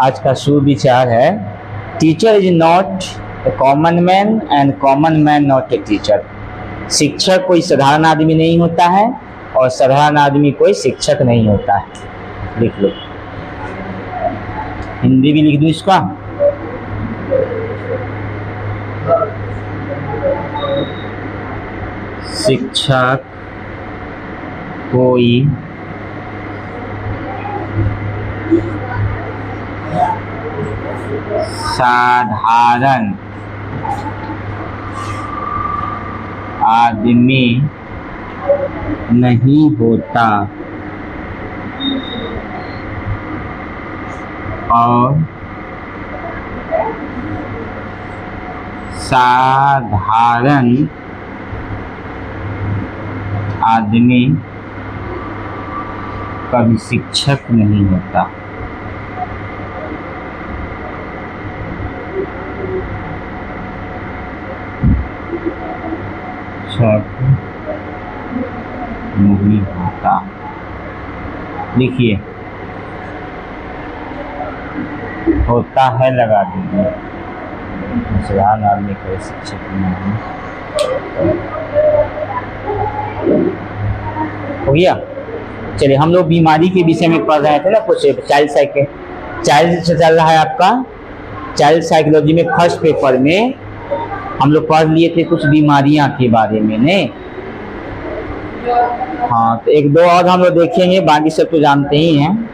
आज का सुविचार है, teacher is not a common man and common man not a teacher. शिक्षक कोई साधारण आदमी नहीं होता है और साधारण आदमी कोई शिक्षक नहीं होता है। लिख लो, हिंदी भी लिख दो इसका। शिक्षक कोई साधारण आदमी नहीं होता और साधारण आदमी कभी शिक्षक नहीं होता। नहीं होता। लिखिए, होता है लगा दीजिए, साधारण आदमी कोई शिक्षक नहीं। हो गया। चलिए, हम लोग बीमारी के विषय में पढ़ रहे थे ना, कुछ चाइल्ड से चल रहा है आपका चाइल्ड साइकोलॉजी में। फर्स्ट पेपर में हम लोग पढ़ लिए थे कुछ बीमारियां के बारे में ने। हाँ, तो एक दो और हम लोग देखेंगे, बाकी सब तो जानते ही हैं।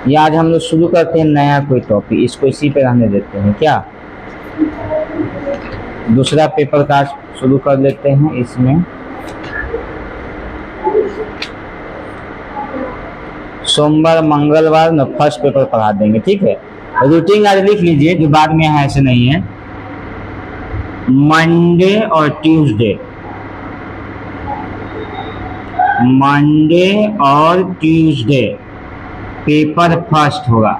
ये आज हम लोग शुरू करते हैं नया कोई टॉपिक, इसको इसी पे रहने देते हैं क्या। दूसरा पेपर का शुरू कर लेते हैं। इसमें सोमवार मंगलवार न फर्स्ट पेपर पढ़ा देंगे, ठीक है। रूटीन आज लिख लीजिए, जो बाद में है ऐसे नहीं है। मंडे और ट्यूसडे, मंडे और ट्यूसडे पेपर फर्स्ट होगा।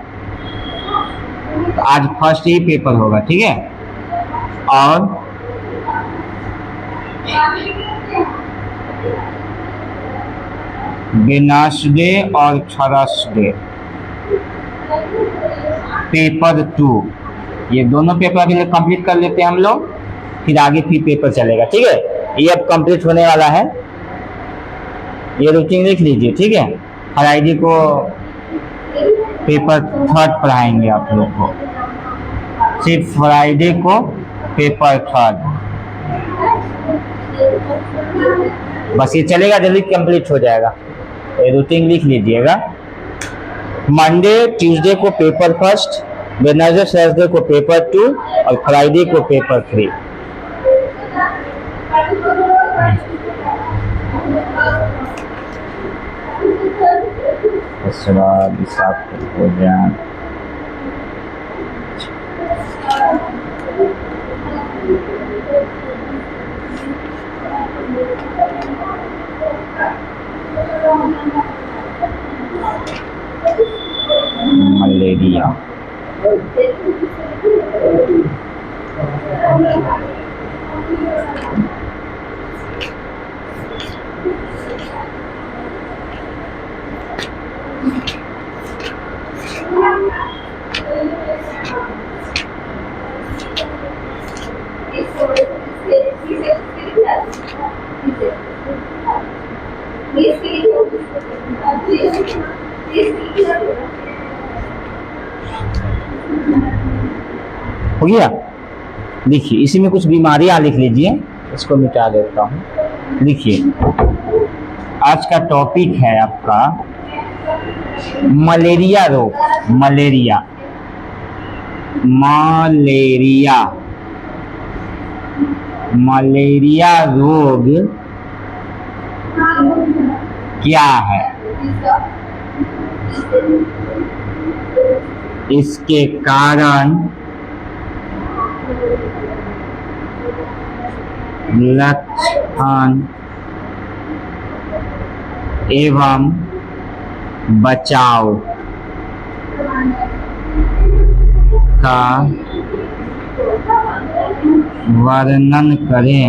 तो आज फर्स्ट ही पेपर होगा, ठीक है। और वेडनेसडे और थर्सडे पेपर 2। ये दोनों पेपर अभी कंप्लीट कर लेते हैं हम लोग, फिर आगे फिर पेपर चलेगा, ठीक है। ये अब कंप्लीट होने वाला है। ये रूटीन लिख लीजिए, ठीक है। फ्राइडे को पेपर 3 पढ़ाएंगे आप लोग को, सिर्फ फ्राइडे को पेपर 3। बस ये चलेगा, जल्दी कंप्लीट हो जाएगा। ये रूटीन लिख लीजिएगा। मंडे ट्यूसडे को पेपर फर्स्ट, वेडनेसडे थर्सडे को पेपर 2 और फ्राइडे को पेपर 3। उसके बाद हिसाब हो जाए। मलेरिया, हो गया। लिखिए, इसी में कुछ बीमारियां लिख लीजिए, इसको मिटा देता हूँ। लिखिए, आज का टॉपिक है आपका मलेरिया रोग। मलेरिया, मलेरिया, मलेरिया रोग क्या है, इसके कारण, लक्षण एवं बचाव का वर्णन करें।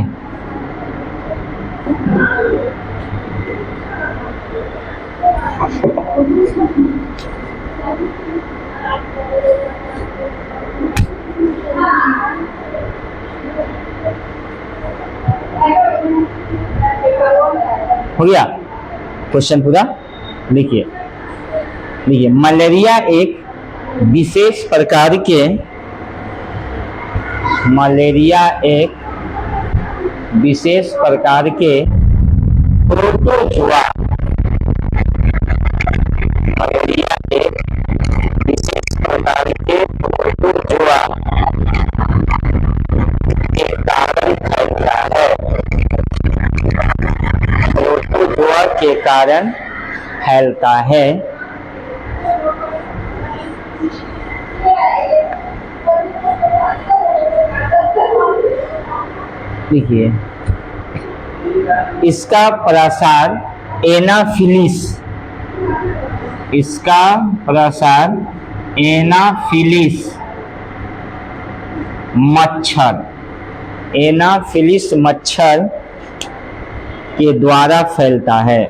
हो गया क्वेश्चन पूरा। लिखिए लिखिए, मलेरिया एक विशेष प्रकार के प्रोटोजोआ, मलेरिया एक विशेष प्रकार के प्रोटोजोआ के कारण फैलता है। प्रोटोजोआ के कारण फैलता है। देखिए, इसका प्रसार एनाफिलिस, एनाफिलिस मच्छर के द्वारा फैलता है।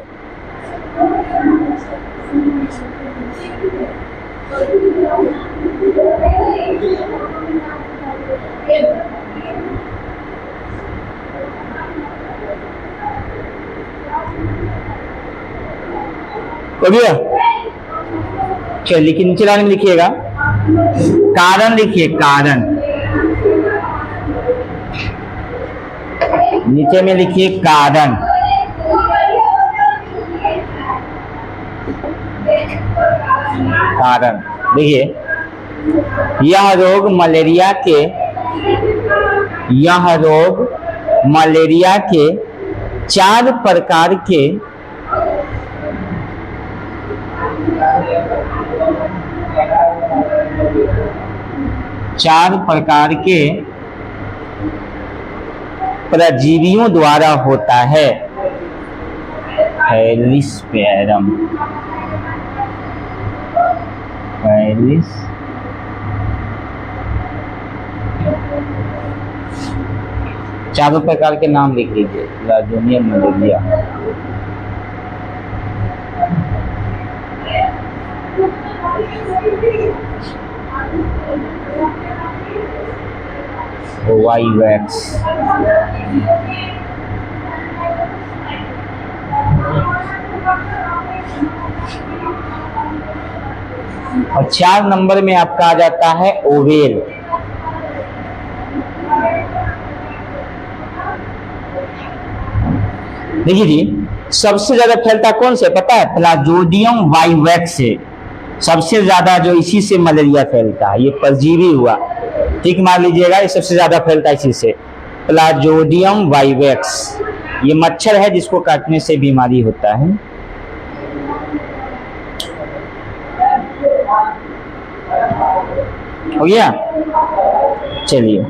हो गया? चलिए, लेकिन नीचे लाइन में लिखिएगा कारण, लिखिए कारण, नीचे में लिखिए कारण। कारण देखिए, यह रोग मलेरिया के 4 प्रकार के परजीवियों द्वारा होता है। हेलिस्पेरम, चारों प्रकार के नाम लिख लीजिए। प्लाज्मोडियम मलेरिया, वाईवैक्स, और 4 नंबर में आपका आ जाता है ओवेल। देखिए जी, सबसे ज्यादा फैलता कौन से पता है? प्लाज्मोडियम वाईवैक्स से सबसे ज्यादा, जो इसी से मलेरिया फैलता है। ये परजीवी हुआ, ठीक मान लीजिएगा, ये सबसे ज्यादा फैलता है इसी से, प्लाज्मोडियम वाईवैक्स। ये मच्छर है जिसको काटने से बीमारी होता है। हो गया? चलिए,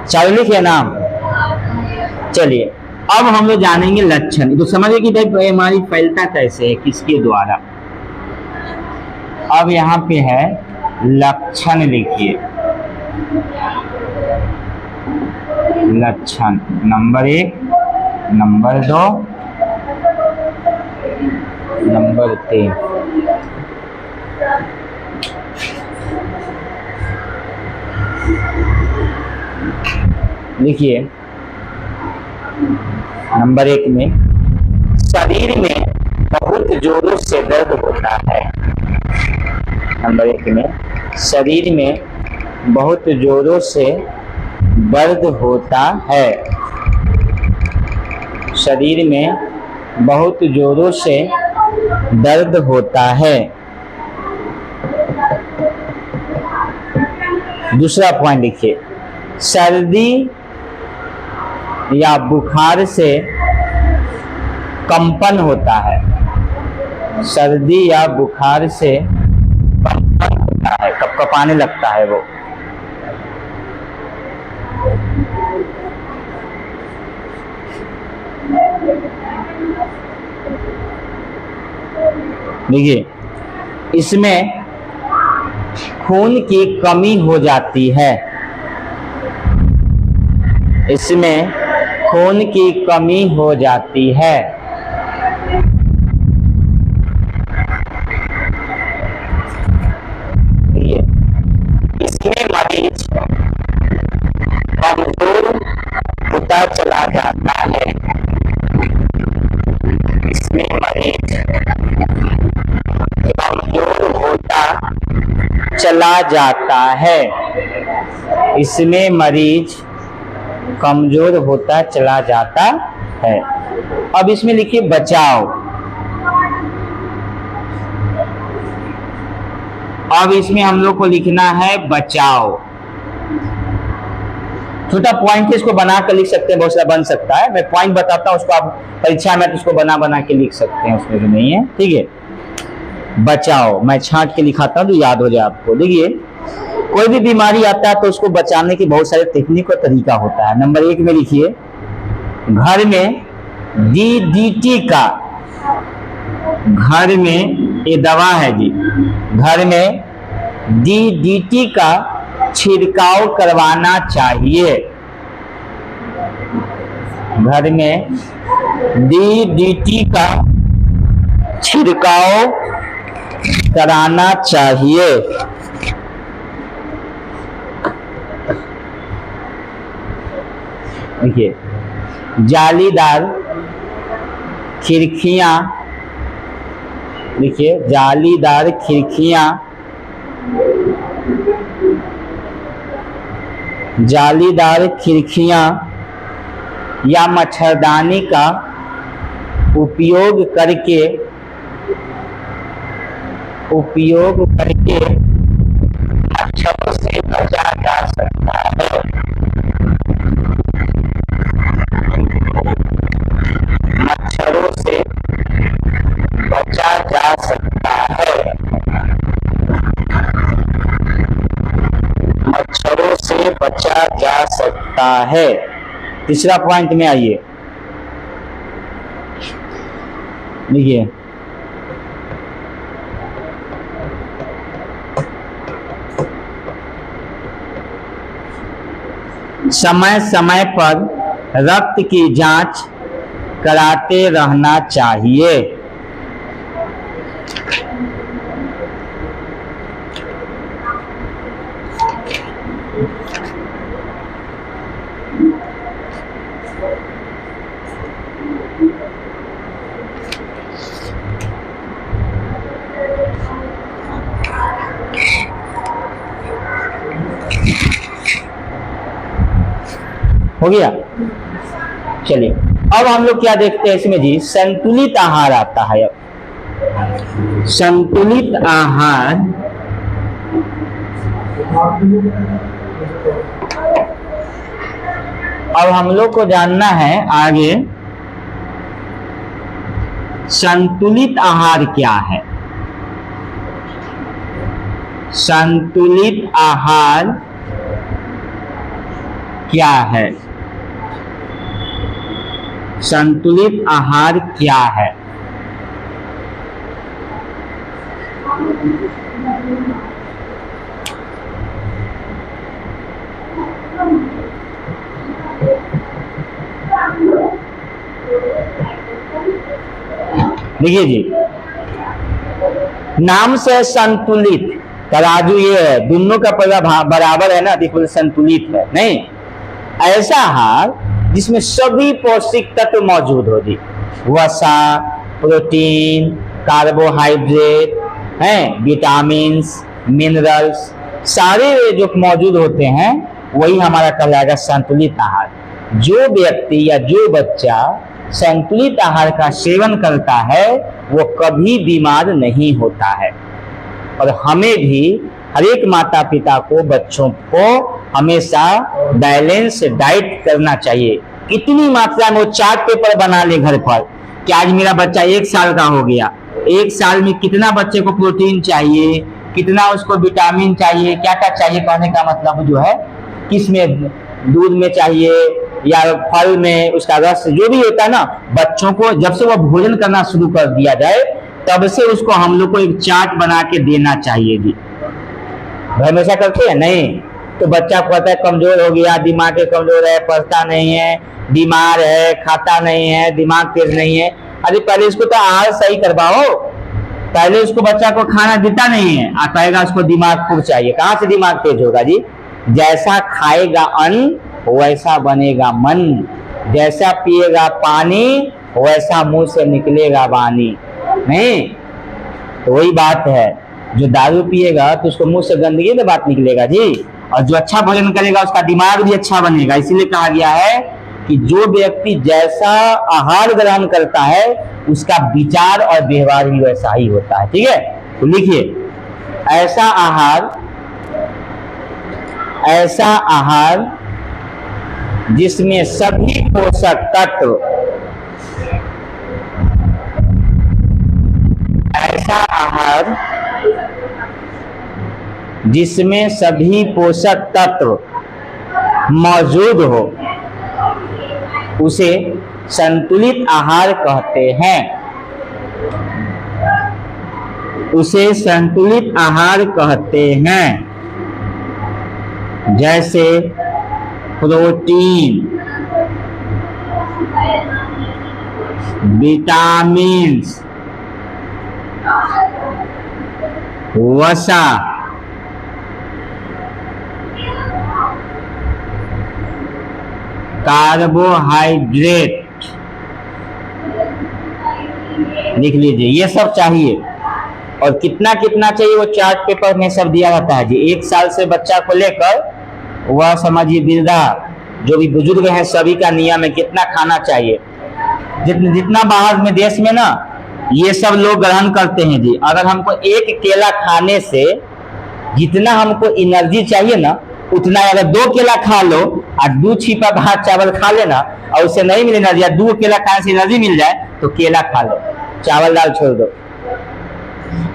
चालू लिखिए नाम। चलिए, अब हम लोग जानेंगे लक्षण। तो समझिए कि भाई बीमारी फैलता कैसे है, किसके द्वारा। अब यहाँ पे है लक्षण, लिखिए लक्षण। Number 1, number 2, number 3। लिखिए, नंबर 1 में शरीर में बहुत जोरों से दर्द होता है। नंबर 1 में शरीर में बहुत जोरों से दर्द होता है। शरीर में बहुत जोरों से दर्द होता है। दूसरा पॉइंट लिखिए, सर्दी या बुखार से कंपन होता है। सर्दी या बुखार से कंपन होता है, कपकपाने लगता है वो। देखिए, इसमें खून की कमी हो जाती है। इसमें खून की कमी हो जाती है। ये इसमें मरीज कमजोर होता चला जाता है, इसमें मरीज कमजोर होता चला जाता है, इसमें मरीज कमजोर होता चला जाता है। अब इसमें लिखिए बचाव। अब इसमें हम लोग को लिखना है बचाव। छोटा पॉइंट इसको बना कर लिख सकते हैं, बहुत सारा बन सकता है। मैं पॉइंट बताता हूं, उसको आप परीक्षा में तो उसको बना बना के लिख सकते हैं, उसमें जो नहीं है। ठीक है, बचाओ मैं छांट के लिखाता हूं तो याद हो जाए आपको। देखिए, कोई भी बीमारी आता है तो उसको बचाने के बहुत सारे टेक्निक और तरीका होता है। नंबर 1 में लिखिए, घर में DDT का, घर में ये दवा है जी, घर में DDT का छिड़काव करवाना चाहिए। घर में DDT का छिड़काव कराना चाहिए। देखिए, जालीदार खिड़कियां, देखिए जालीदार खिड़कियां, जालीदार खिड़कियां या मच्छरदानी का उपयोग करके मच्छरों से बचा जा सकता है। मच्छरों से बचा जा सकता है, मच्छरों से बचा जा सकता है। तीसरा पॉइंट में आइए, देखिए समय समय पर रक्त की जांच कराते रहना चाहिए। हो गया। चलिए, अब हम लोग क्या देखते हैं इसमें जी, संतुलित आहार आता है। अब संतुलित आहार, अब हम लोग को जानना है आगे संतुलित आहार क्या है। संतुलित आहार क्या है? संतुलित आहार क्या है? देखिए जी, नाम से संतुलित, तराजू ये है, दोनों का पल्ला बराबर है ना, देखो संतुलित है। नहीं, ऐसा आहार जिसमें सभी पौष्टिक तत्व मौजूद हो जी, वसा, प्रोटीन, कार्बोहाइड्रेट हैं, विटामिन्स, मिनरल्स, सारे जो मौजूद होते हैं, वही हमारा कहलाएगा संतुलित आहार। जो व्यक्ति या जो बच्चा संतुलित आहार का सेवन करता है वो कभी बीमार नहीं होता है। और हमें भी, हर एक माता पिता को बच्चों को हमेशा बैलेंस डाइट करना चाहिए। कितनी मात्रा में वो चार्ट पेपर बना ले घर पर कि आज मेरा बच्चा 1 साल का हो गया, 1 साल में कितना बच्चे को प्रोटीन चाहिए, कितना उसको विटामिन चाहिए, क्या क्या चाहिए। कहने का मतलब जो है, किस में, दूध में चाहिए या फल में, उसका रस जो भी होता है ना, बच्चों को जब से वो भोजन करना शुरू कर दिया जाए तब से उसको हम लोग को एक चार्ट बना के देना चाहिए जी। हमेशा करते हैं नहीं तो बच्चा कहता है कमजोर हो गया, दिमाग के कमजोर है, पढ़ता नहीं है, बीमार है, खाता नहीं है, दिमाग तेज नहीं है। अरे पहले इसको तो आहार सही करवाओ, पहले उसको बच्चा को खाना देता नहीं है, और कहेगा उसको दिमाग खूब चाहिए। कहां से दिमाग तेज होगा जी? जैसा खाएगा अन्न वैसा बनेगा मन, जैसा पिएगा पानी वैसा मुंह से निकलेगा वाणी। नहीं तो वही बात है, जो दारू पिएगा तो उसको मुंह से गंदगी में बात निकलेगा जी, और जो अच्छा भोजन करेगा उसका दिमाग भी अच्छा बनेगा। इसीलिए कहा गया है कि जो व्यक्ति जैसा आहार ग्रहण करता है उसका विचार और व्यवहार भी वैसा ही होता है। ठीक है, तो लिखिए, ऐसा आहार जिसमें सभी पोषक तत्व, ऐसा आहार जिसमें सभी पोषक तत्व मौजूद हो उसे संतुलित आहार कहते हैं। उसे संतुलित आहार कहते हैं। जैसे प्रोटीन, विटामिन्स, वसा, कार्बोहाइड्रेट, लिख लीजिए, ये सब चाहिए। और कितना कितना चाहिए वो चार्ट पेपर में सब दिया रहता है जी। 1 साल से बच्चा को लेकर वह समझिए वृद्धा जो भी बुजुर्ग हैं सभी का नियम है कितना खाना चाहिए। जितना बाहर में देश में ना ये सब लोग ग्रहण करते हैं जी। अगर हमको एक केला खाने से जितना हमको एनर्जी चाहिए ना उतना, अगर 2 केला खा लो और 2 छिपा भात चावल खा लेना और उससे नहीं मिले एनर्जी, 2 केला खाने से एनर्जी मिल जाए तो केला खा लो, चावल दाल छोड़ दो।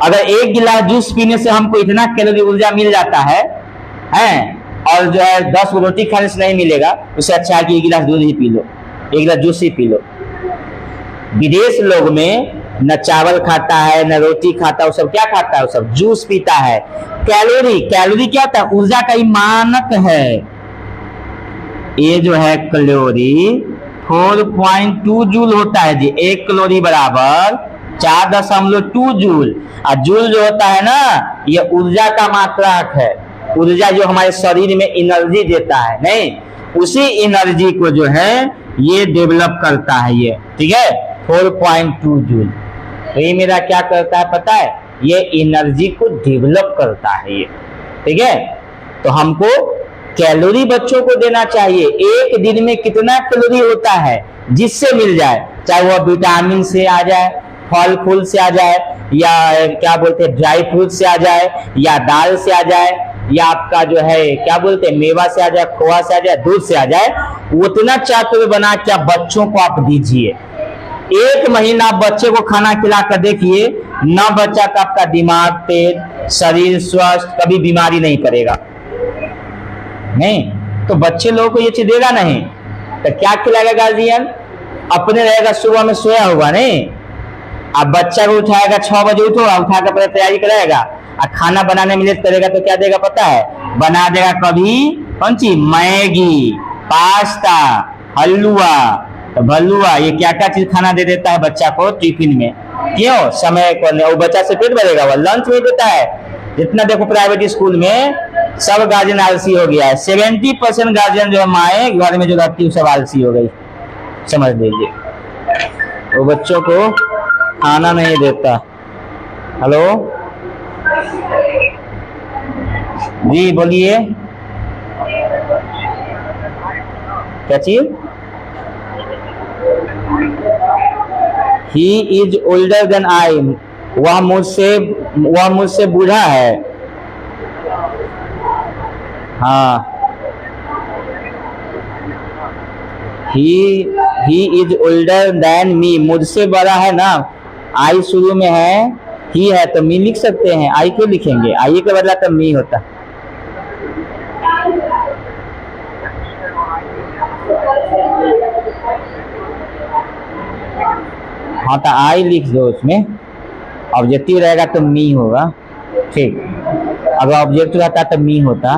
अगर 1 गिलास जूस पीने से हमको इतना कैलोरी ऊर्जा मिल जाता है और जो है 10 रोटी खाने से नहीं मिलेगा, उससे अच्छा है कि 1 गिलास दूध ही पी लो, 1 गिलास जूस ही पी लो। विदेश लोग में न चावल खाता है न रोटी खाता है, वो सब क्या खाता है? वो सब जूस पीता है। कैलोरी क्या होता है? ऊर्जा का ही मानक है। ये जो है कैलोरी 4.2 जूल होता है जी। 1 कैलोरी बराबर 4.2 जूल। और जूल जो होता है ना ये ऊर्जा का मात्रक है। ऊर्जा जो हमारे शरीर में एनर्जी देता है, नहीं उसी एनर्जी को जो है ये डेवलप करता है ये। ठीक है, 4.2 जूल। तो ये मेरा क्या करता है पता है? ये एनर्जी को डेवलप करता है ये। ठीक है, तो हमको कैलोरी बच्चों को देना चाहिए। एक दिन में कितना कैलोरी होता है जिससे मिल जाए, चाहे वह विटामिन से आ जाए, फल फूल से आ जाए, या क्या बोलते हैं ड्राई फ्रूट से आ जाए, या दाल से आ जाए, या आपका जो है क्या बोलते हैं मेवा से आ जाए, खोआ से आ जाए, दूध से आ जाए, उतना चार्ट बना के आप बच्चों को आप दीजिए। 1 महीना आप बच्चे को खाना खिला कर देखिए, ना बच्चा का आपका दिमाग तेज, शरीर स्वस्थ, कभी बीमारी नहीं पड़ेगा। नहीं तो बच्चे लोगों को ये चीज देगा नहीं तो क्या खिलाएगा गार्जियन? अपने रहेगा सुबह में सोया होगा, नहीं अब बच्चा को उठाएगा 6 बजे उठोगा, उठा कर पहले तैयारी कराएगा और खाना बनाने में लेट करेगा तो क्या देगा पता है? बना देगा कभी कौन सी मैगी, पास्ता, हलवा, भलुआ, ये क्या क्या चीज खाना दे देता है बच्चा को टिफिन में। क्यों? समय को नहीं, वो बच्चा से पेट भरेगा, वो लंच में देता है। जितना देखो प्राइवेट स्कूल में सब गार्जियन आलसी हो गया है। 70% गार्जियन जो है माए घर में जो रहती है सब आलसी हो गई, समझ लीजिए। वो बच्चों को खाना नहीं देता। हेलो जी बोलिए, क्या चीज? He is older than I, वह मुझसे बूढ़ा है। हाँ, he is older than me, मुझसे बड़ा है ना। आई शुरू में है, ही है तो मी लिख सकते हैं। आई क्यों लिखेंगे? आई के बदला तो मी होता। हाँ तो आई लिख दो, उसमें ऑब्जेक्टिव रहेगा तो मी होगा। ठीक, अगर ऑब्जेक्टिव रहता तो मी होता।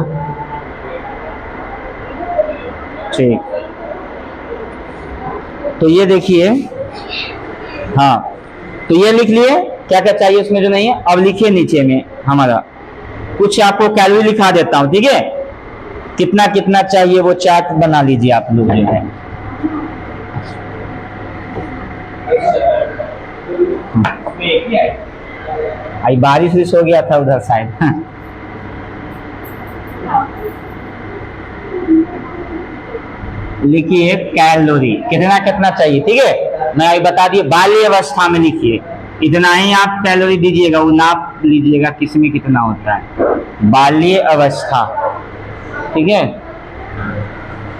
ठीक, तो ये देखिए, हाँ तो ये लिख लिए क्या क्या चाहिए उसमें जो नहीं है। अब लिखिए नीचे में हमारा कुछ आपको कैलोरी लिखा देता हूं, ठीक है। कितना कितना चाहिए वो चार्ट बना लीजिए आप लोग जो है। आई बारिश हो गया था उधर साइड। लिखिए कैलोरी कितना कितना चाहिए, ठीक है। मैं अभी बता दिए बाल्य अवस्था में लिखिए इतना ही आप कैलोरी दीजिएगा, वो नाप लीजिएगा किसमें कितना होता है बाल्य अवस्था, ठीक है।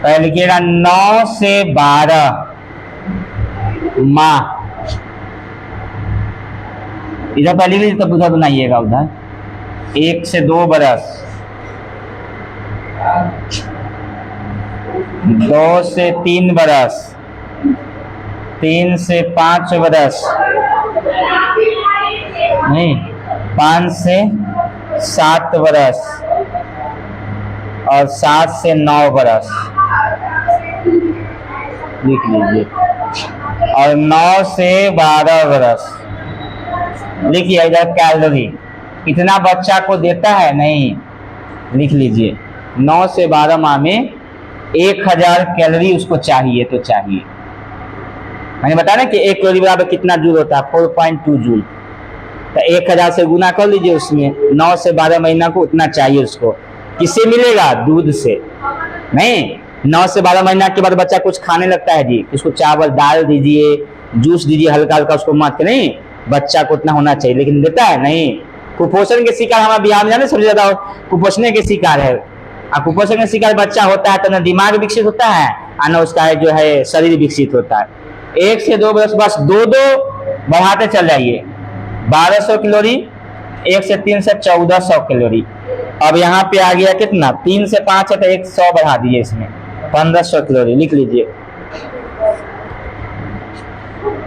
पहले लिखिएगा 9 से 12 माह, इधर पहले भी तब उधर बनाइएगा, उधर 1 से 2 बरस, 2 से 3 बरस, 3 से 5 बरस, नहीं 5 से 7 बरस और 7 से 9 बरस लिख लीजिए, और 9 से 12 बरस लिखिए। इधर कैलोरी कितना बच्चा को देता है नहीं लिख लीजिए। 9 से 12 माह में 1000 कैलोरी उसको चाहिए तो चाहिए। मैंने बताया ना कि 1 कैलोरी बराबर कितना जूल होता है 4.2 जूल। तो 1000 से गुना कर लीजिए उसमें। 9 से 12 महीना को उतना चाहिए उसको। किससे मिलेगा? दूध से। नहीं 9 से 12 महीना के बाद बच्चा कुछ खाने लगता है जी, उसको चावल दाल दीजिए, जूस दीजिए हल्का हल्का उसको मत, नहीं बच्चा को उतना होना चाहिए, लेकिन देता है नहीं। कुपोषण के शिकार हमारा बिहार में जाने सबसे ज्यादा कुपोषण के शिकार है। कुपोषण के शिकार बच्चा होता है तो ना दिमाग विकसित होता है और ना उसका जो है शरीर विकसित होता है। 1 से 2 बरस बस 2 बढ़ाते चल जाइए। 1200 कैलोरी, 1 से 3 से 1400 कैलोरी। अब यहाँ पे आ गया कितना 3 से 5 है तो 100 बढ़ा दीजिए, इसमें 1500 कैलोरी लिख लीजिए।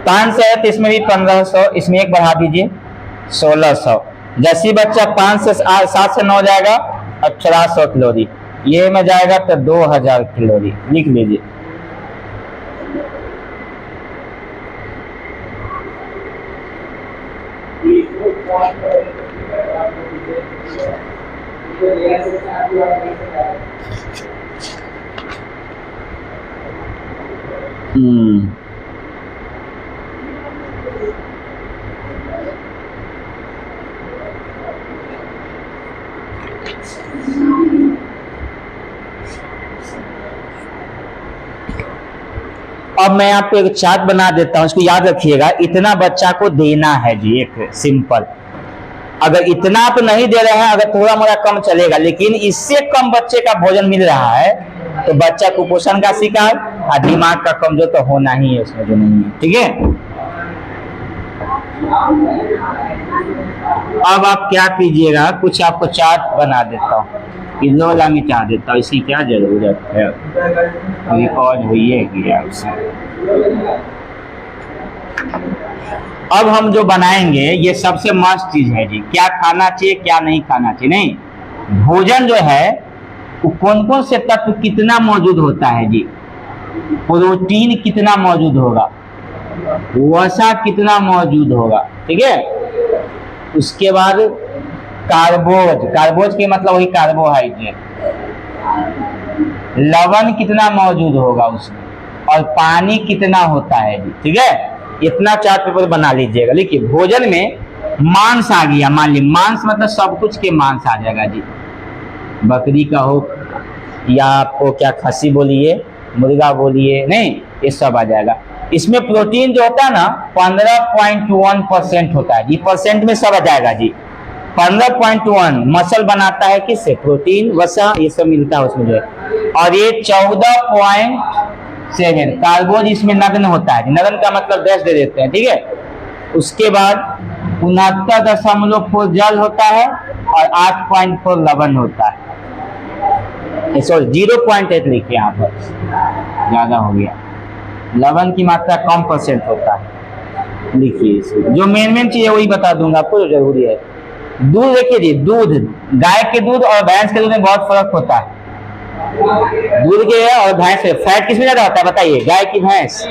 5 से है तो इसमें भी 1500, इसमें 1 बढ़ा दीजिए 1600। जैसे ही बच्चा 5 से 7 से 9 जाएगा 1800 कैलोरी, ये में जाएगा तो 2000 कैलोरी लिख लीजिए। अब मैं आपको एक चार्ट बना देता हूं, इसको याद रखिएगा। इतना बच्चा को देना है जी, एक सिंपल। अगर इतना तो नहीं दे रहे हैं, अगर थोड़ा मोड़ा कम चलेगा, लेकिन इससे कम बच्चे का भोजन मिल रहा है तो बच्चा कुपोषण का शिकार और दिमाग का कमजोर तो होना ही है उसमें, जो नहीं है, ठीक है। अब आप क्या कीजिएगा, कुछ आपको चार्ट बना देता हूँ, इधर मिटा देता हूँ, इसकी क्या जरूरत है, रिकॉर्ड हुई है कि उससे। अब हम जो बनाएंगे ये सबसे मस्त चीज है जी, क्या खाना चाहिए क्या नहीं खाना चाहिए। नहीं भोजन जो है वो कौन कौन से तत्व कितना मौजूद होता है जी। प्रोटीन कितना मौजूद होगा, वसा कितना मौजूद होगा, ठीक है। उसके बाद कार्बोज, कार्बोज के मतलब वही कार्बोहाइड्रेट, लवण कितना मौजूद होगा उसमें, और पानी कितना होता है जी, ठीक है। इतना चार्ट पेपर बना लीजिएगा। लिखिए भोजन में मांस आ गया, मान लीजिए मांस मतलब सब कुछ के मांस आ जाएगा जी, बकरी का हो या आपको क्या खस्सी बोलिए, मुर्गा बोलिए, नहीं ये सब आ जाएगा। इसमें प्रोटीन जो होता है ना 15.1% होता है जी, परसेंट में सब आ जाएगा जी। 15.1 मसल बनाता है किससे, प्रोटीन वसा ये सब मिलता है उसमें जो है। और ये 14.7 कार्बोज इसमें नग्न होता है, नग्न का मतलब 10 दे देते हैं, ठीक है। उसके बाद 69.4 जल होता है और 8.4 लवण होता है। सॉरी 0.8 लिखिए यहाँ पर, ज्यादा हो गया, लवण की मात्रा कम परसेंट होता है, लिखिए। जो मेन चीज है वही बता दूंगा आपको जो जरूरी है। दूध देखिए जी, दूध गाय के दूध और भैंस के दूध में बहुत फर्क होता है। दूध के और भैंस में फैट किसमें ज्यादा होता है बताइए, गाय की भैंस,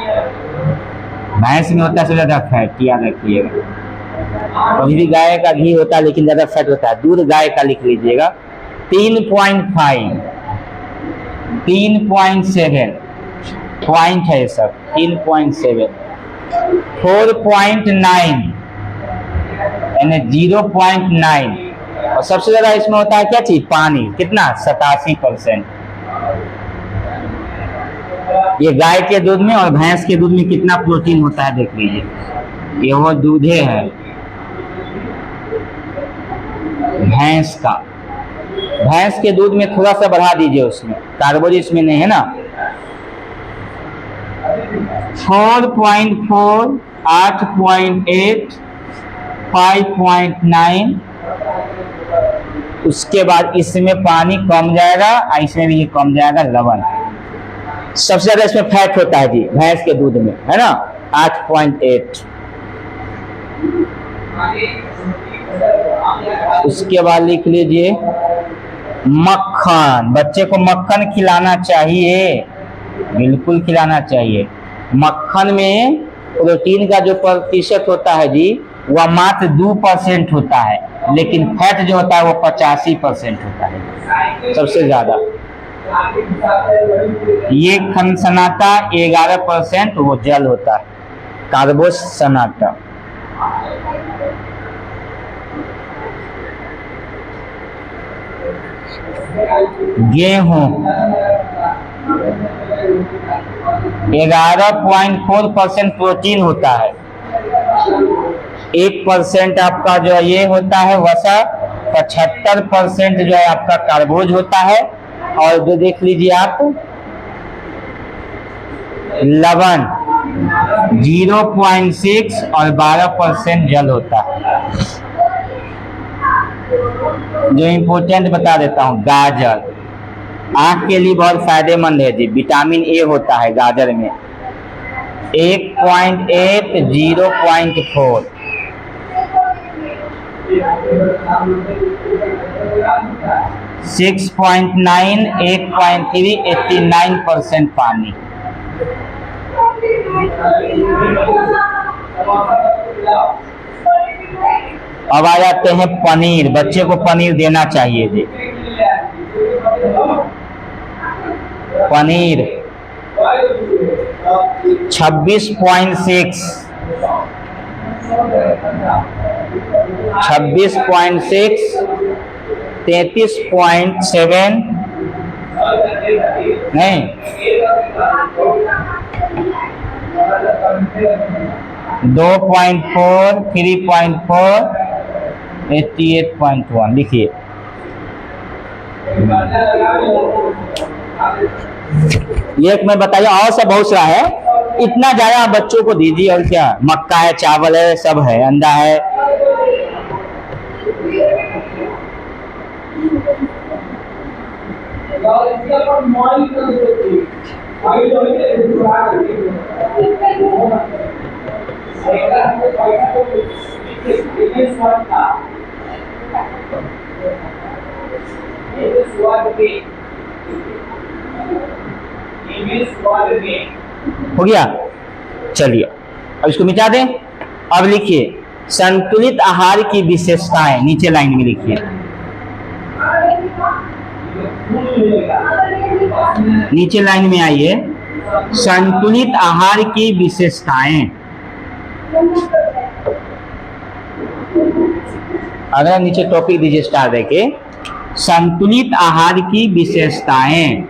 भैंस में होता है सबसे ज्यादा फैट, याद रखिएगा। कभी भी गाय का घी होता है लेकिन ज्यादा फैट होता है। दूध गाय का लिख लीजिएगा 3.5, 3.7 पॉइंट है सब, 3.7, 4.9 यानी 0.9, और सबसे ज्यादा इसमें होता है क्या चीज, पानी, कितना 87%। ये गाय के दूध में और भैंस के दूध में कितना प्रोटीन होता है देख लीजिए, ये वो दूधे है भैंस का। भैंस के दूध में थोड़ा सा बढ़ा दीजिए, उसमें कार्बोहाइड्रेट इसमें नहीं है ना। 4.4, 8.8, 5.9, उसके बाद इसमें पानी कम जाएगा, इसमें भी कम जाएगा लवण। सबसे ज्यादा इसमें फैट होता है जी भैंस के दूध में, है ना, 8.8। उसके बाद लिख लीजिए मक्खन। बच्चे को मक्खन खिलाना चाहिए, बिल्कुल खिलाना चाहिए। मक्खन में प्रोटीन का जो प्रतिशत होता है जी वह मात्र 2% होता है, लेकिन फैट जो होता है वो 85% होता है सबसे ज्यादा। ये खनसनाटा 11% वो जल होता है, कार्बोसनाटा। गेहूं 11.4% प्रोटीन होता है, 1% आपका जो ये होता है वसा, 75% जो है आपका कार्बोज होता है, और जो देख लीजिए आप लवण 0.6 और 12% जल होता है। जो इम्पोर्टेंट बता देता हूँ, गाजर आंख के लिए बहुत फायदेमंद है जी, विटामिन ए होता है गाजर में, 1.8, 0.4, 6.9, 8.3, 89% पानी। अब आ जाते हैं पनीर। बच्चे को पनीर देना चाहिए जी। पनीर 26.6, 33.7 नहीं, 2.4, 3.4, 88.1 लिखिए। ये मैं बताइए, और सब बहुत सा है, इतना ज्यादा बच्चों को दीजिए। और क्या, मक्का है, चावल है, सब है, अंडा है। हो गया, चलिए अब इसको मिटा दें। अब लिखिए संतुलित आहार की विशेषताएं, नीचे लाइन में लिखिए। नीचे लाइन में आइए, संतुलित आहार की विशेषताएं। अगर नीचे टॉपिक दीजिए स्टार देके, संतुलित आहार की विशेषताएं।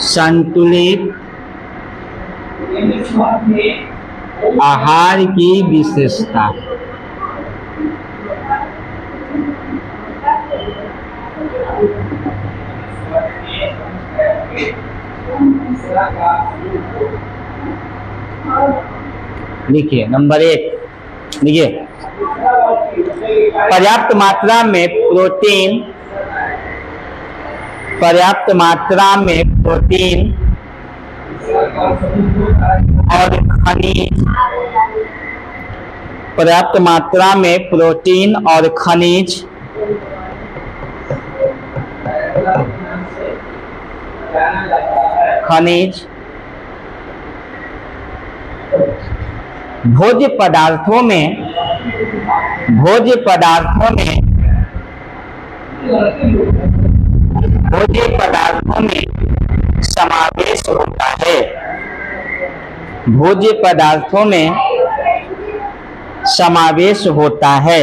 संतुलित आहार की विशेषता। लिखिए नंबर 1, लिखिए पर्याप्त मात्रा में प्रोटीन, पर्याप्त मात्रा में प्रोटीन और खनिज, पर्याप्त मात्रा में प्रोटीन और खनिज भोज्य पदार्थों में भोज्य पदार्थों में समावेश होता है। भोज्य पदार्थों में समावेश होता है।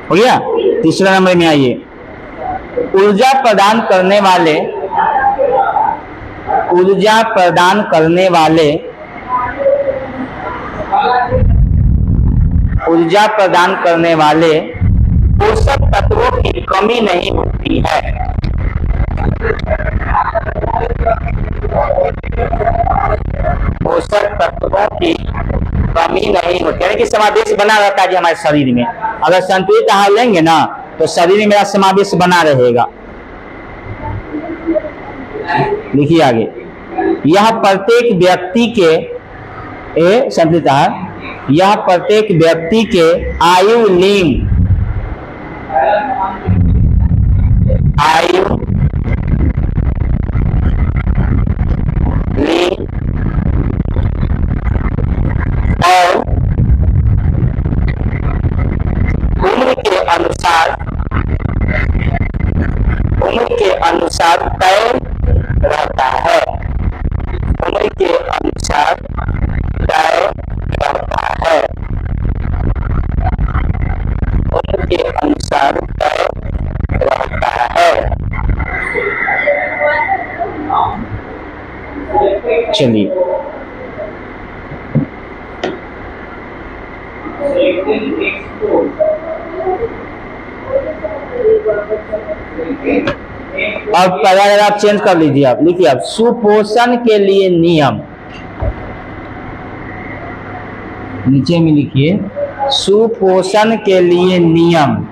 हो गया। तीसरा नंबर में आइए, ऊर्जा प्रदान करने वाले पोषक तत्वों की कमी नहीं होती है। पोषक तत्वों की कमी नहीं होती, यानी कि समावेश बना रहता है हमारे शरीर में। अगर संतुलित आहार लेंगे ना तो शरीर में मेरा समावेश बना रहेगा। लिखिए आगे, यह प्रत्येक व्यक्ति के संतुलित आहार यह प्रत्येक व्यक्ति के आयु लिंग और उम्र के अनुसार तय रहता है। उम्र के अनुसार तय रहता है। उम्र के अनुसार तय रहता है। चलिए, अब पैराग्राफ आप चेंज कर लीजिए। आप लिखिए, आप सुपोषण के लिए नियम, नीचे में लिखिए सुपोषण के लिए नियम।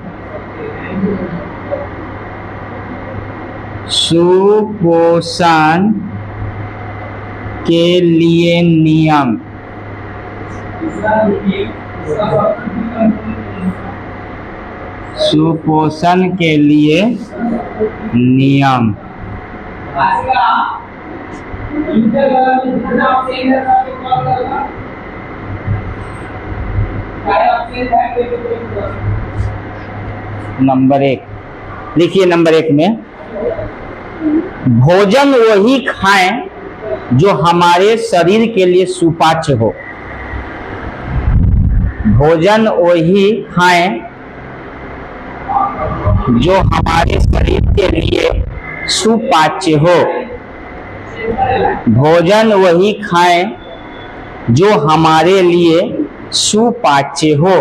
सुपोषण के लिए नियम। सुपोषण के लिए नियम। नंबर 1 लिखिए। नंबर 1 में, भोजन वही खाएं जो हमारे शरीर के लिए सुपाच्य हो। भोजन वही खाएं जो हमारे शरीर के लिए सुपाच्य हो। भोजन वही खाएं जो हमारे लिए सुपाच्य हो।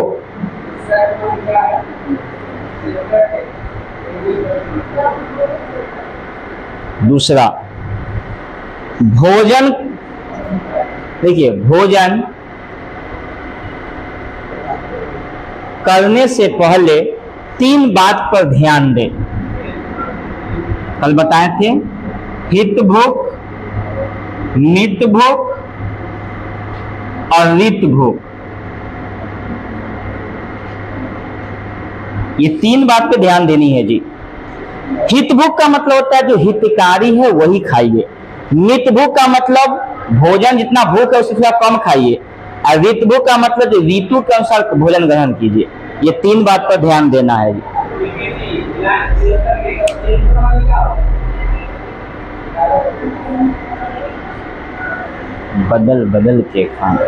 दूसरा, भोजन, देखिए, भोजन करने से पहले 3 बात पर ध्यान दें। कल बताए थे, हित भोग, मित भोग और रित भोग। ये 3 बात पे ध्यान देनी है जी। हित भोग का मतलब होता है जो हितकारी है वही खाइए। मित भोग का मतलब भोजन जितना भूख है उससे थोड़ा कम खाइए। और रित भोग का मतलब जो ऋतु के अनुसार भोजन ग्रहण कीजिए। ये 3 बात पर ध्यान देना है जी। बदल बदल के खाना।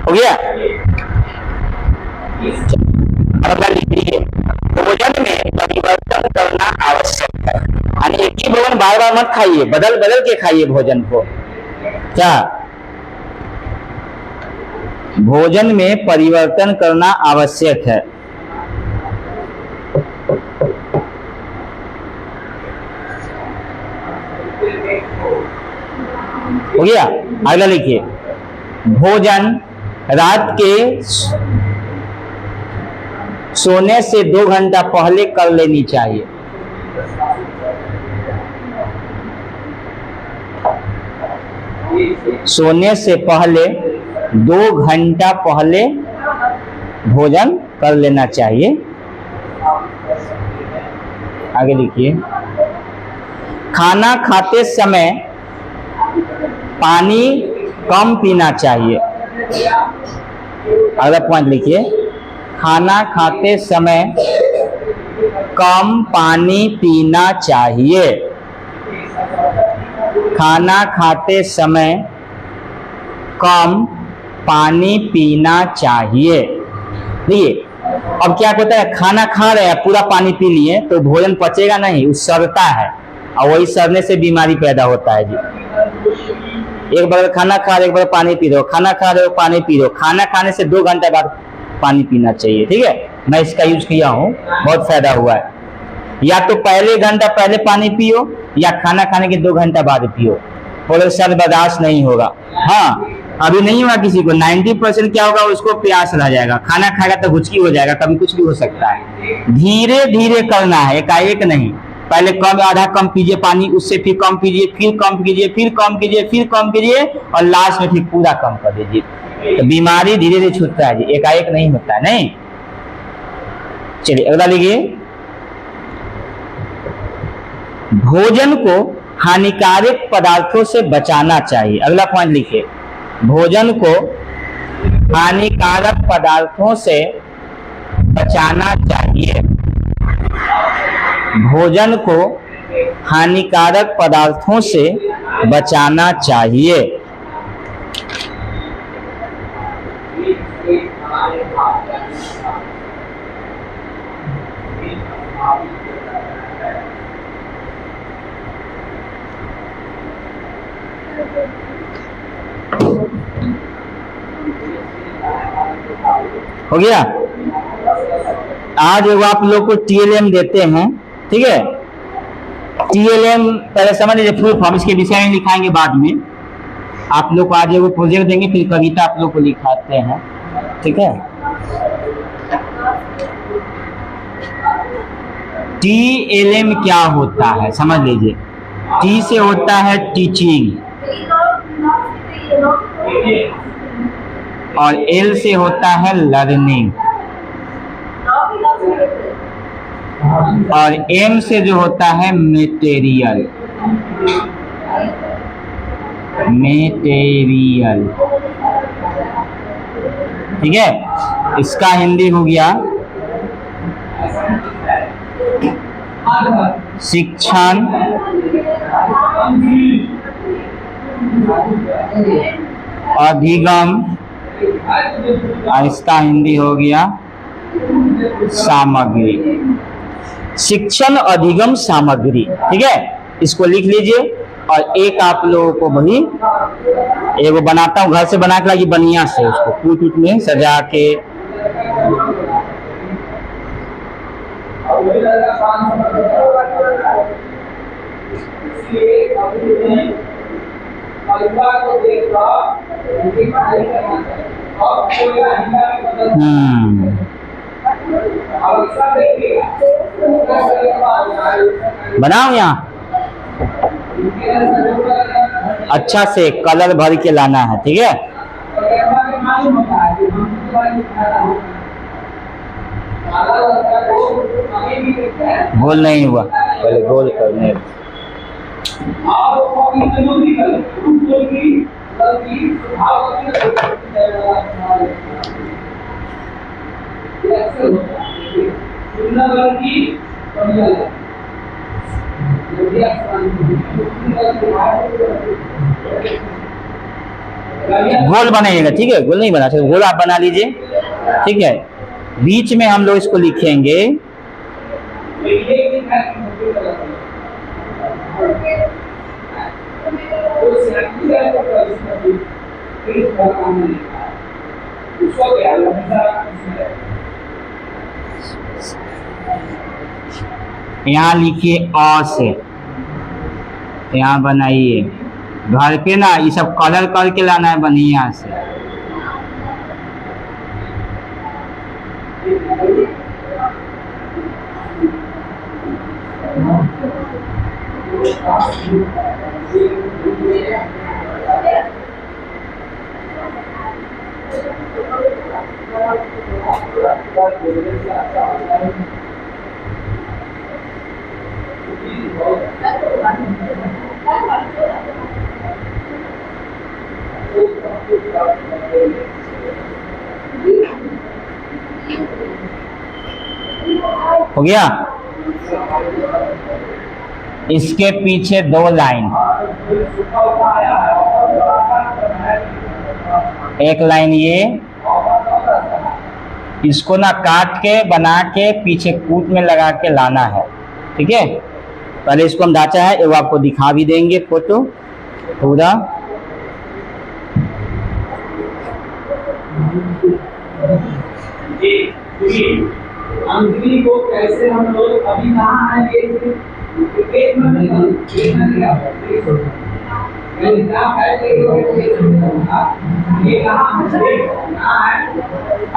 हो गया। भोजन में परिवर्तन करना आवश्यक है। यानी एक ही भोजन बार बार मत खाइए, बदल बदल के खाइए भोजन को। क्या? भोजन में परिवर्तन करना आवश्यक है। हो गया। अगला लिखिए, भोजन रात के सोने से 2 घंटा पहले कर लेनी चाहिए। सोने से पहले 2 घंटा पहले भोजन कर लेना चाहिए। आगे लिखिए, खाना खाते समय पानी कम पीना चाहिए। अगला पॉइंट लिखिए, खाना खाते समय कम पानी पीना चाहिए। खाना खाते समय कम पानी पीना चाहिए। देखिए, अब क्या होता है, खाना खा रहे हैं, पूरा पानी पी लिए तो भोजन पचेगा नहीं, वो सड़ता है और वही सड़ने से बीमारी पैदा होता है जी। एक बार खाना खा रहे, एक बार पानी पी रहे हो, खाना खा रहे हो, पानी पी रहे हो। खाना खाने से 2 घंटे बाद पानी पीना चाहिए, ठीक है। मैं इसका यूज किया हूँ, बहुत फायदा हुआ है। या तो पहले घंटा पहले पानी पियो या खाना खाने के 2 घंटा बाद पियो, और सर बर्दाश्त नहीं होगा। हाँ, अभी नहीं हुआ किसी को, 90% क्या होगा, उसको प्यास लग जाएगा, खाना खाएगा तो हुचकी हो जाएगा, कभी कुछ भी हो सकता है। धीरे धीरे करना है, एकाएक नहीं। पहले कम, आधा कम पीजिए पानी, उससे फिर कम पीजिए, फिर कम कीजिए, फिर कम कीजिए, फिर कम कीजिए और लास्ट में फिर पूरा कम कर दीजिए। तो बीमारी धीरे धीरे छूटता है जी, एकाएक नहीं होता है। नहीं, चलिए अगला लिखिए, भोजन को हानिकारक पदार्थों से बचाना चाहिए। अगला पॉइंट लिखिए, भोजन को हानिकारक पदार्थों से बचाना चाहिए। भोजन को हानिकारक पदार्थों से बचाना चाहिए। हो गया। आज वो आप लोग को TLM देते हैं, ठीक है। TLM पहले समझ लीजिए फुल फॉर्म, इसके विषय में लिखाएंगे बाद में। आप लोग को आज वो प्रोजेक्ट देंगे, फिर कविता आप लोग को लिखाते हैं, ठीक है। TLM क्या होता है समझ लीजिए। T से होता है टीचिंग और L से होता है लर्निंग और M से जो होता है मटेरियल। ठीक है, इसका हिंदी हो गया शिक्षण, अधिगम, और इसका हिंदी हो गया सामग्री। शिक्षण, अधिगम, सामग्री, ठीक है। इसको लिख लीजिए। और एक आप लोगों को वही एगो बनाता हूँ, घर से बना के लाइए बढ़िया से, उसको कूट उट में सजा के। बनाओ यहाँ अच्छा से कलर भर के लाना है, ठीक है। गोल नहीं हुआ, पहले गोल करने। गोल बनाइएगा, ठीक है। गोल नहीं बना सकते, गोल आप बना लीजिए, ठीक है। बीच में हम लोग इसको लिखेंगे यहाँ लिखिए अ से, यहाँ बनाइए घर पे ना ये सब कलर करके लाना है बढ़िया से। हो गया। इसके पीछे 2 लाइन, एक लाइन ये, इसको ना काट के बना के पीछे कूट में लगा के लाना है, ठीक है। पहले इसको हम ढांचा है, वो आपको दिखा भी देंगे फोटो पूरा। अंजलि को कैसे हम लोग अभी कहाँ है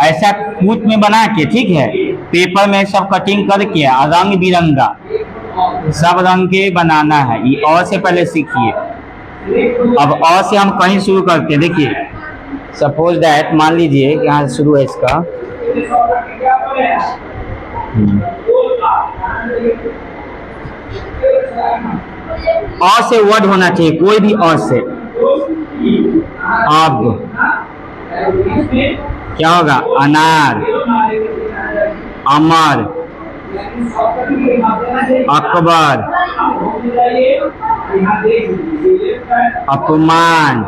ऐसा कूट में बना के, ठीक है, पेपर में सब कटिंग करके रंग बिरंगा सब रंग के बनाना है। ये और से पहले सीखिए। अब और से हम कहीं शुरू करते हैं। देखिए सपोज दैट, मान लीजिए कि यहाँ शुरू है इसका। और से वर्ड होना चाहिए, कोई भी और से। अब क्या होगा? अनार, अमर, अकबर, अपमान,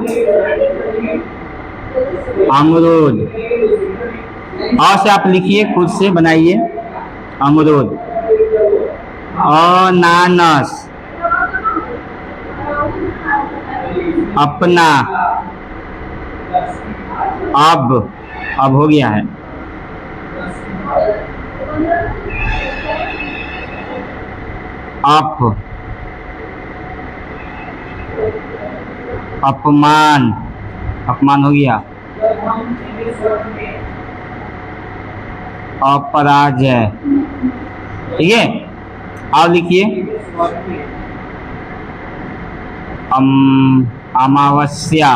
अमरूद। और से आप लिखिए, खुद से बनाइए। अमरूद, अनानास, अपना। अब हो गया है। अप, अपमान, अपमान हो गया। अपराजय, ठीक है। और लिखिए अमावस्या,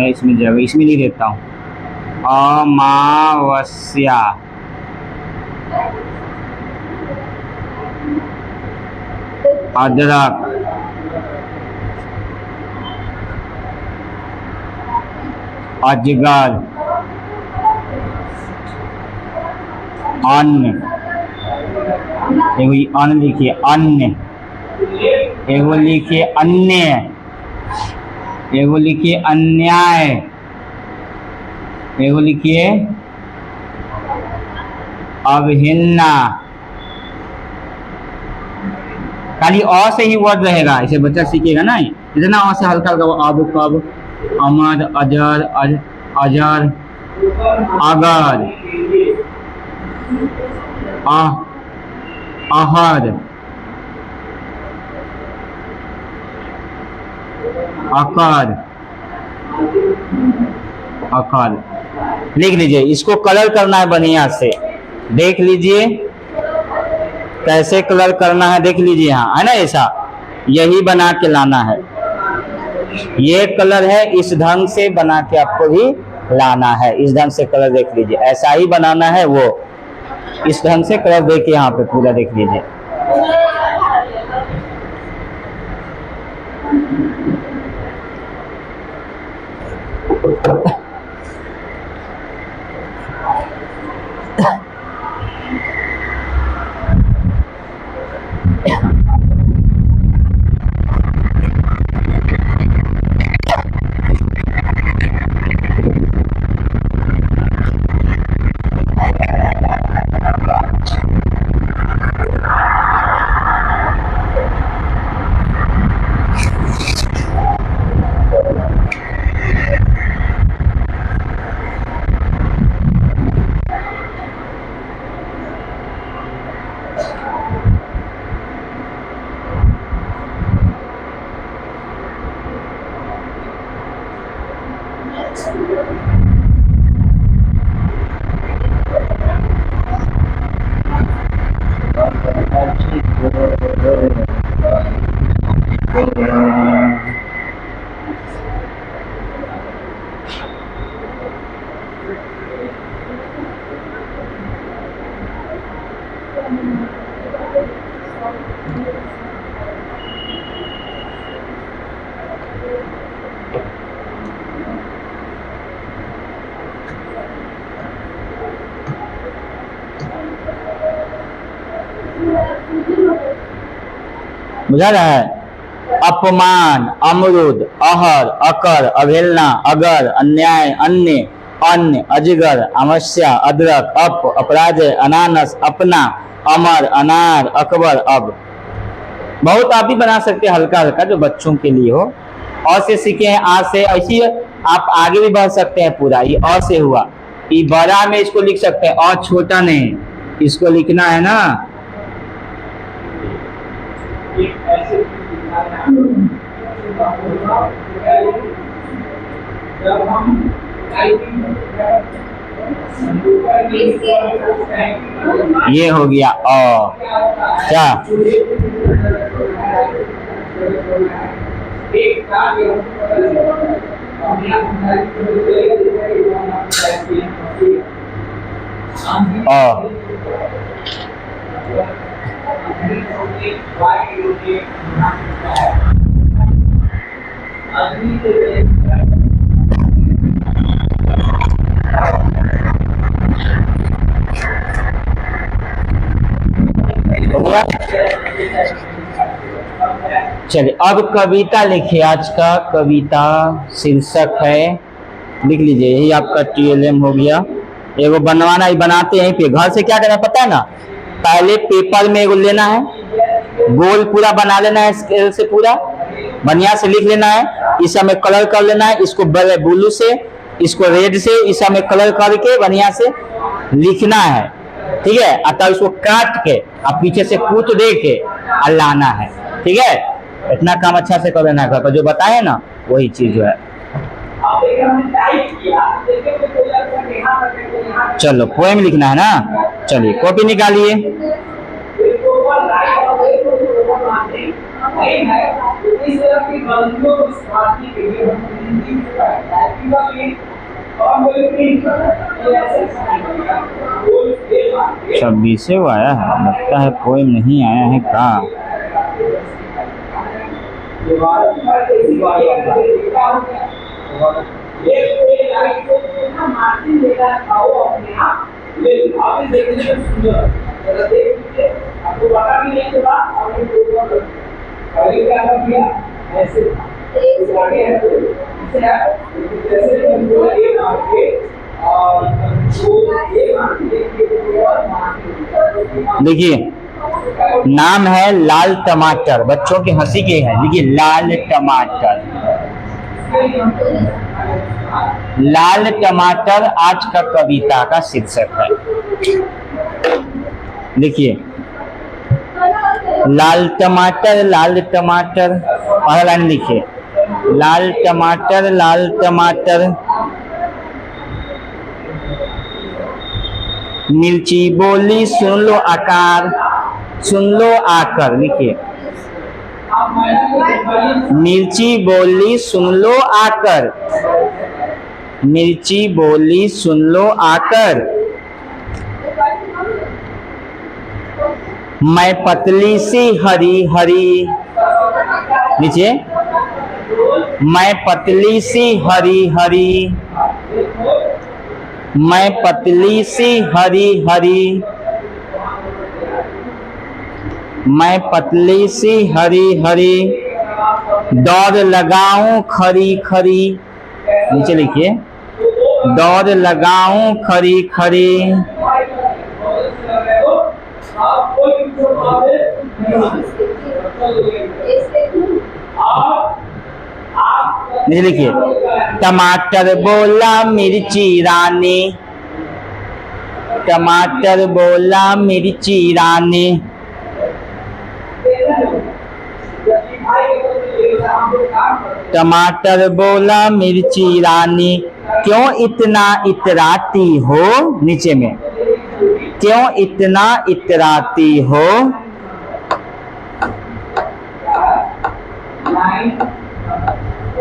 इसमें जगह इसमें नहीं देता हूँ। अमावस्या, अदरक, अजगर, अन्न, एगो अन्न लिखिए, अन्न। एगो लिखिए अन्य, एगो लिखिए अन्याय, एगो लिखिए अवहेलना। खाली अ से ही वर्ड रहेगा, इसे बच्चा सीखेगा ना। इतना अ से हल्का हल्का, अब, कब, अमर, अजर, अजर, अगर, अहद, अकड़, अकड़। लिख लीजिए। इसको कलर करना है बढ़िया से, देख लीजिए कैसे कलर करना है, देख लीजिए यहाँ है ना। ऐसा यही बना के लाना है। ये कलर है, इस ढंग से बना के आपको भी लाना है। इस ढंग से कलर देख लीजिए, ऐसा ही बनाना है। वो इस ढंग से कलर देखिए, यहाँ पे पूरा देख लीजिए। बुझा रहा है? अपमान, अमरुद, अहर, अकर, अवहेलना, अगर, अन्याय, अन्य, अन्य, अजगर, अमस्या, अदरक, अप, अपराजय, अनानस, अपना, अमर, अनार, अकबर, अब। बहुत आप भी बना सकते हैं हल्का हल्का, जो बच्चों के लिए हो। अ से सीखे हैं, आ से, ऐसी आप आगे भी बढ़ सकते हैं पूरा। ये अ से हुआ, ये बड़ा में इसको लिख सकते हैं, अ छोटा नहीं, इसको लिखना है ना। ये हो गया अ, क्या? अ। चलिए अब कविता लिखिए। आज का कविता शीर्षक है, लिख लीजिए, यही आपका TLM हो गया। एगो बनवाना ही बनाते हैं पे, घर से क्या करना पता है ना, पहले पेपर में एगो लेना है, गोल पूरा बना लेना है, स्केल से पूरा बढ़िया से लिख लेना है। इस समय कलर कर लेना है, इसको ब्लू से, इसको रेड से, इस समय कलर करके बढ़िया से लिखना है, ठीक है। अतः इसको काट के अब पीछे से कूट दे के और लाना है, ठीक है। इतना काम अच्छा से कर लेना है घर पर, जो बताए ना वही चीज जो है। चलो पोएम लिखना है ना, चलिए कॉपी निकालिए। छब्बीस वो आया है, लगता है पोएम नहीं आया है कहाँ। देखिए नाम है लाल टमाटर, बच्चों की हंसी के है, देखिए लाल टमाटर। लाल टमाटर आज का कविता का शीर्षक है। देखिए लाल टमाटर, लाल टमाटर, और लाइन लिखिए, लाल टमाटर, लाल टमाटर, मिर्ची बोली सुन लो आकार, सुन लो आकर, लिखिए मिर्ची बोली सुन लो आकर, मिर्ची बोली सुन लो आकर, मैं पतली सी हरी हरी, नीचे मैं पतली सी हरी हरी, मैं पतली सी हरी हरी, मैं पतली सी हरी हरी, दौड़ लगाऊं खरी खरी, नीचे लिखिए दौड़ लगाऊं खरी खरी, नीचे लिखिए टमाटर बोला मिर्ची रानी, टमाटर बोला मिर्ची रानी, टमाटर बोला मिर्ची रानी, क्यों इतना इतराती हो, नीचे में क्यों इतना इतराती हो,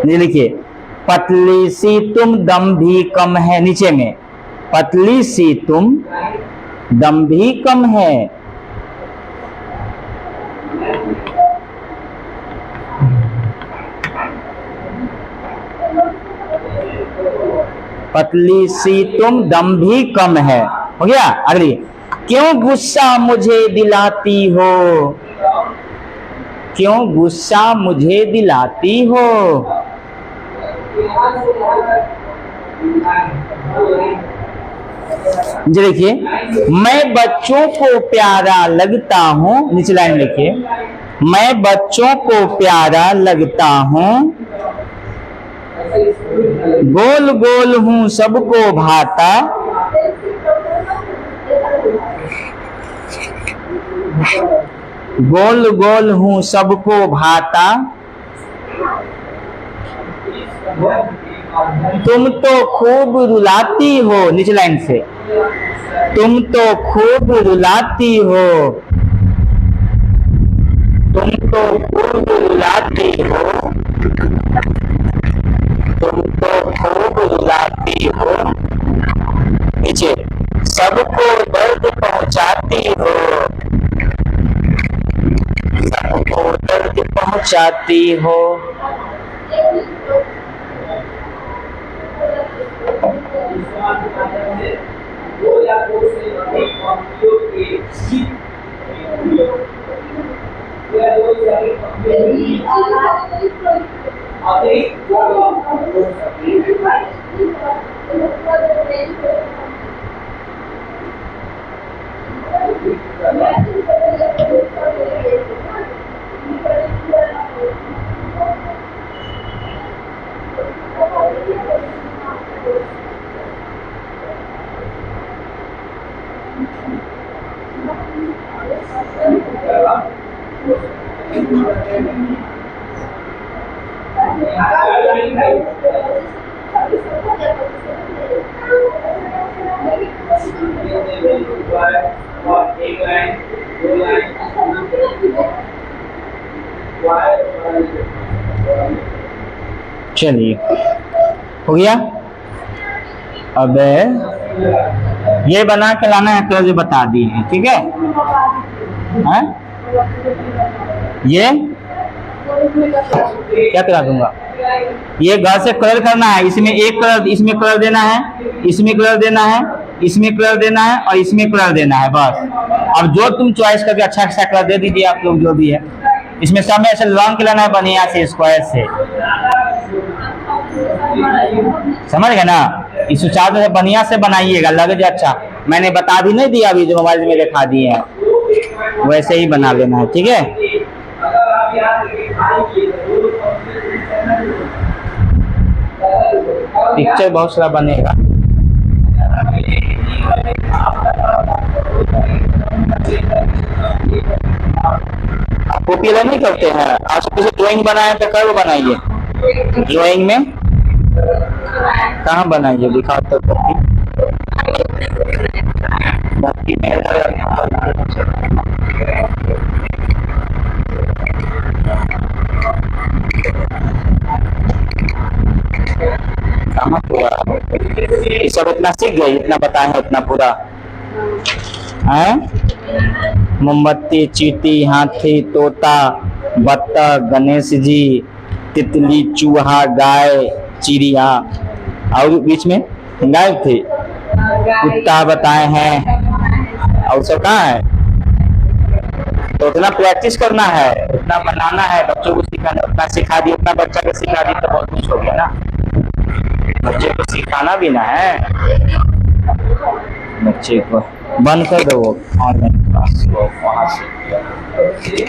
ये लिखिए, पतली सी तुम दम भी कम है, नीचे में पतली सी तुम दम भी कम है। पतली सी तुम दम भी कम है, हो गया। अगली, क्यों गुस्सा मुझे दिलाती हो, क्यों गुस्सा मुझे दिलाती हो। जी देखिए, मैं बच्चों को प्यारा लगता हूँ, नीचे लाइन लिखिए, मैं बच्चों को प्यारा लगता हूँ, गोल गोल हूँ सबको भाता, गोल गोल हूँ सबको भाता, तुम तो खूब रुलाती हो, नीचे लाइन से, तुम तो खूब रुलाती हो, तुम तो खूब रुलाती हो, तुम तो खूब रुलाती हो, नीचे, सबको दर्द पहुंचाती हो, सबको दर्द पहुंचाती हो। चलिए, हो गया। अब ये बना के लाना है तो जो बता दी है, ठीक है। हाँ? ये क्या करा दूंगा, ये घर से कलर करना है, इसमें एक कलर, इसमें कलर देना है, इसमें कलर देना है, इसमें कलर देना है और इसमें कलर देना है, बस। अब जो तुम चॉइस करके अच्छा अच्छा कलर दे दीजिए आप लोग, जो भी है। इसमें सब में ऐसे लॉन्ग के लाना है, बढ़िया से स्क्वायर से, समझ गए ना। इस चार्ट से बढ़िया से बनाइएगा, लगे जो अच्छा। मैंने बता भी नहीं दिया, अभी जो मोबाइल में दिखा दिए हैं वैसे ही बना लेना है, ठीक है। पिक्चर बहुत सारा बनेगा। आप कॉपी अलग नहीं करते हैं, आप किसी ड्राइंग बनाए तो कब बनाइए, ड्राइंग में कहाँ बनाइए, दिखाओ तो कॉपी। कहाँ पूरा ये सब इतना सीख गए, इतना बताए हैं उतना पूरा है। मोमबत्ती, चींटी, हाथी, तोता, बत्तख, गणेश जी, तितली, चूहा, गाय, चिड़िया, और बीच में गाय थी, कुत्ता बताए हैं, और सब कहाँ है। तो उतना प्रैक्टिस करना है, उतना बनाना है, बच्चों को सिखाना, उतना सिखा दिए, उतना बच्चा को सिखा दिए तो बहुत कुछ हो गया ना। बच्चे को सिखाना भी ना है, बच्चे को बंद कर दो ऑनलाइन क्लास को वहां से।